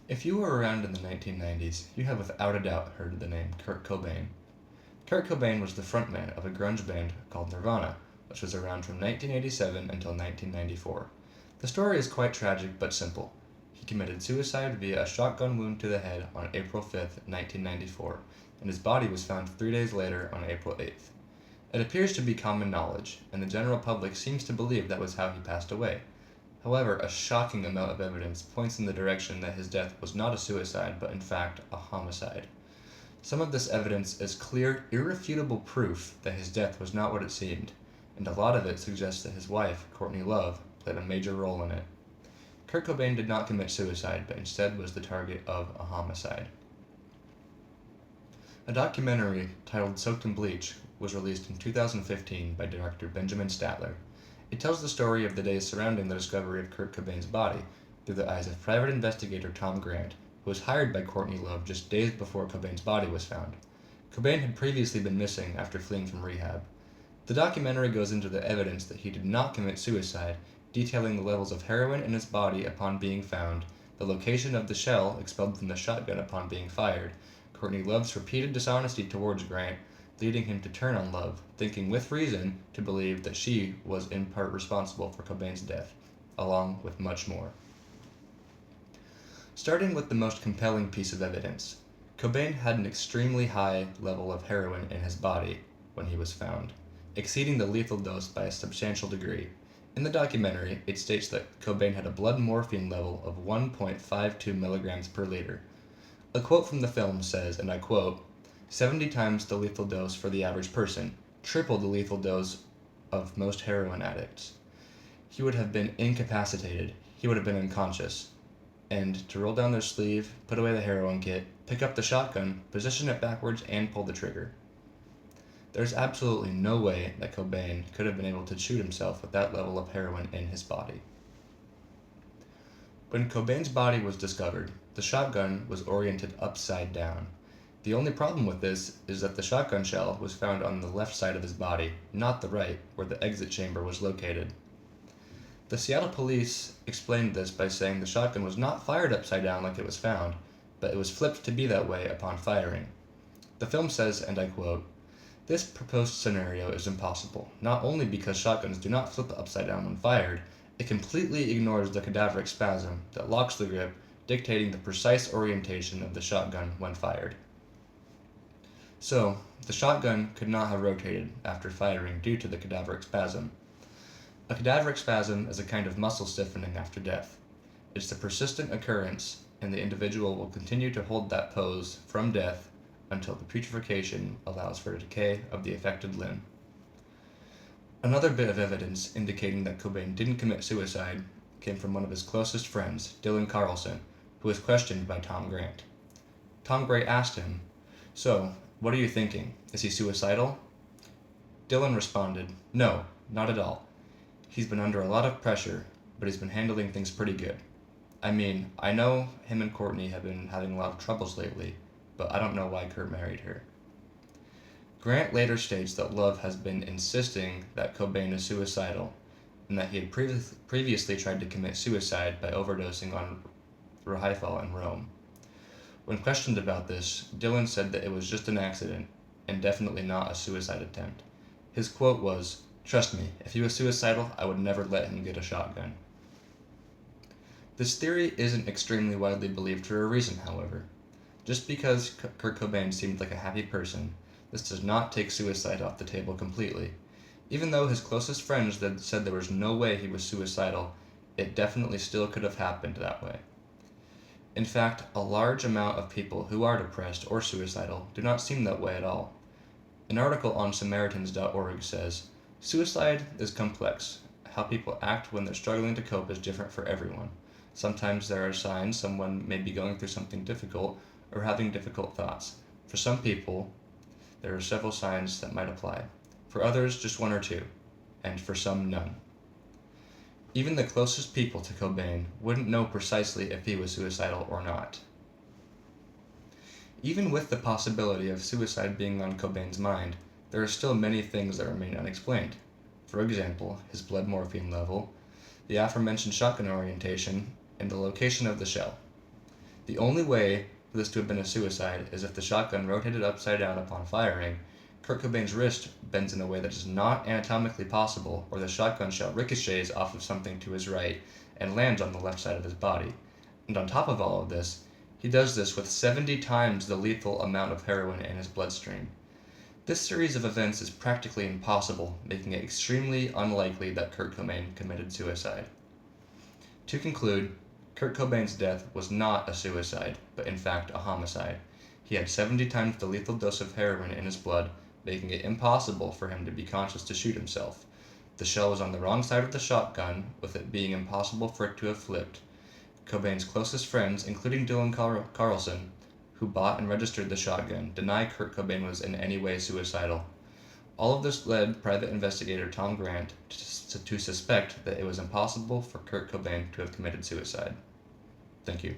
If you were around in the 1990s, you have without a doubt heard of the name Kurt Cobain. Kurt Cobain was the frontman of a grunge band called Nirvana, which was around from 1987 until 1994. The story is quite tragic but simple. He committed suicide via a shotgun wound to the head on April 5th, 1994, and his body was found 3 days later on April 8th. It appears to be common knowledge, and the general public seems to believe that was how he passed away. However, a shocking amount of evidence points in the direction that his death was not a suicide, but in fact a homicide. Some of this evidence is clear, irrefutable proof that his death was not what it seemed, and a lot of it suggests that his wife, Courtney Love, played a major role in it. Kurt Cobain did not commit suicide, but instead was the target of a homicide. A documentary titled Soaked in Bleach was released in 2015 by director Benjamin Statler. It tells the story of the days surrounding the discovery of Kurt Cobain's body through the eyes of private investigator Tom Grant, who was hired by Courtney Love just days before Cobain's body was found. Cobain had previously been missing after fleeing from rehab. The documentary goes into the evidence that he did not commit suicide, detailing the levels of heroin in his body upon being found, the location of the shell expelled from the shotgun upon being fired, Courtney Love's repeated dishonesty towards Grant, leading him to turn on Love, thinking with reason to believe that she was in part responsible for Cobain's death, along with much more. Starting with the most compelling piece of evidence, Cobain had an extremely high level of heroin in his body when he was found, exceeding the lethal dose by a substantial degree. In the documentary, it states that Cobain had a blood morphine level of 1.52 milligrams per liter. A quote from the film says, and I quote, 70 times the lethal dose for the average person, triple the lethal dose of most heroin addicts. He would have been incapacitated, he would have been unconscious, and to roll down their sleeve, put away the heroin kit, pick up the shotgun, position it backwards, and pull the trigger. There's absolutely no way that Cobain could have been able to shoot himself with that level of heroin in his body. When Cobain's body was discovered, the shotgun was oriented upside down. The only problem with this is that the shotgun shell was found on the left side of his body, not the right, where the exit chamber was located. The Seattle police explained this by saying the shotgun was not fired upside down like it was found, but it was flipped to be that way upon firing. The film says, and I quote, "This proposed scenario is impossible, not only because shotguns do not flip upside down when fired, it completely ignores the cadaveric spasm that locks the grip, dictating the precise orientation of the shotgun when fired." So, the shotgun could not have rotated after firing due to the cadaveric spasm. A cadaveric spasm is a kind of muscle stiffening after death. It's a persistent occurrence, and the individual will continue to hold that pose from death until the putrefaction allows for decay of the affected limb. Another bit of evidence indicating that Cobain didn't commit suicide came from one of his closest friends, Dylan Carlson, who was questioned by Tom Grant. Tom Grant asked him, "So, what are you thinking? Is he suicidal?" Dylan responded, "No, not at all. He's been under a lot of pressure, but he's been handling things pretty good. I mean, I know him and Courtney have been having a lot of troubles lately, but I don't know why Kurt married her." Grant later states that Love has been insisting that Cobain is suicidal, and that he had previously tried to commit suicide by overdosing on Rahifal in Rome. When questioned about this, Dylan said that it was just an accident, and definitely not a suicide attempt. His quote was, "Trust me, if he was suicidal, I would never let him get a shotgun." This theory isn't extremely widely believed for a reason, however. Just because Kurt Cobain seemed like a happy person, this does not take suicide off the table completely. Even though his closest friends said there was no way he was suicidal, it definitely still could have happened that way. In fact, a large amount of people who are depressed or suicidal do not seem that way at all. An article on Samaritans.org says, "Suicide is complex. How people act when they're struggling to cope is different for everyone. Sometimes there are signs someone may be going through something difficult or having difficult thoughts. For some people, there are several signs that might apply. For others, just one or two. And for some, none." Even the closest people to Cobain wouldn't know precisely if he was suicidal or not. Even with the possibility of suicide being on Cobain's mind, there are still many things that remain unexplained. For example, his blood morphine level, the aforementioned shotgun orientation, and the location of the shell. The only way for this to have been a suicide is if the shotgun rotated upside down upon firing, Kurt Cobain's wrist bends in a way that is not anatomically possible, or the shotgun shell ricochets off of something to his right and lands on the left side of his body. And on top of all of this, he does this with 70 times the lethal amount of heroin in his bloodstream. This series of events is practically impossible, making it extremely unlikely that Kurt Cobain committed suicide. To conclude, Kurt Cobain's death was not a suicide, but in fact a homicide. He had 70 times the lethal dose of heroin in his blood, making it impossible for him to be conscious to shoot himself. The shell was on the wrong side of the shotgun, with it being impossible for it to have flipped. Cobain's closest friends, including Dylan Carlson, who bought and registered the shotgun, deny Kurt Cobain was in any way suicidal. All of this led private investigator Tom Grant to suspect that it was impossible for Kurt Cobain to have committed suicide. Thank you.